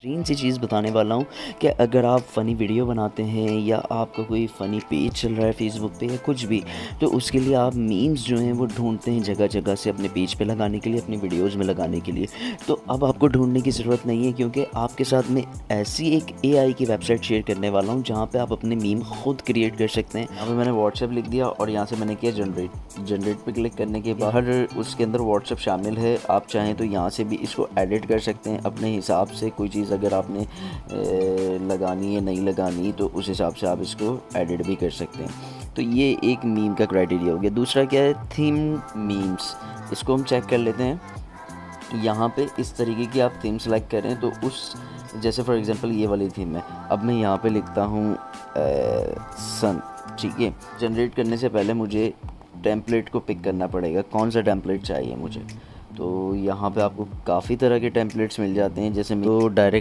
बेहतरीन सी चीज़ बताने वाला हूँ कि अगर आप फ़नी वीडियो बनाते हैं या आपका कोई फ़नी पेज चल रहा है फ़ेसबुक पे या कुछ भी, तो उसके लिए आप मीम्स जो हैं वो ढूँढते हैं जगह-जगह से अपने पेज पे लगाने के लिए, अपनी वीडियोज़ में लगाने के लिए। तो अब आपको ढूँढने की ज़रूरत नहीं है, क्योंकि आपके साथ मैं ऐसी एक एआई की वेबसाइट शेयर करने वाला हूँ जहाँ पे आप अपने मीम खुद क्रिएट कर सकते हैं। यहाँ पे मैंने व्हाट्सएप लिख दिया और यहाँ से मैंने किया जनरेट पे क्लिक करने के बाद उसके अंदर व्हाट्सएप शामिल है। आप चाहें तो यहाँ से भी इसको एडिट कर सकते हैं अपने हिसाब से। कोई चीज़ अगर आपने लगानी है, नहीं लगानी, तो उस हिसाब से आप इसको एडिट भी कर सकते हैं। तो ये एक मीम का क्राइटेरिया हो गया। दूसरा क्या है, थीम मीम्स। इसको हम चेक कर लेते हैं। यहाँ पे इस तरीके की आप थीम सेलेक्ट करें तो उस, जैसे फॉर एग्जांपल ये वाली थीम है। अब मैं यहाँ पे लिखता हूँ सन, ठीक है। जनरेट करने से पहले मुझे टेम्पलेट को पिक करना पड़ेगा, कौन सा टेम्पलेट चाहिए मुझे। तो यहाँ पे आपको काफ़ी तरह के टेम्पलेट्स मिल जाते हैं, जैसे तो डायरेक्ट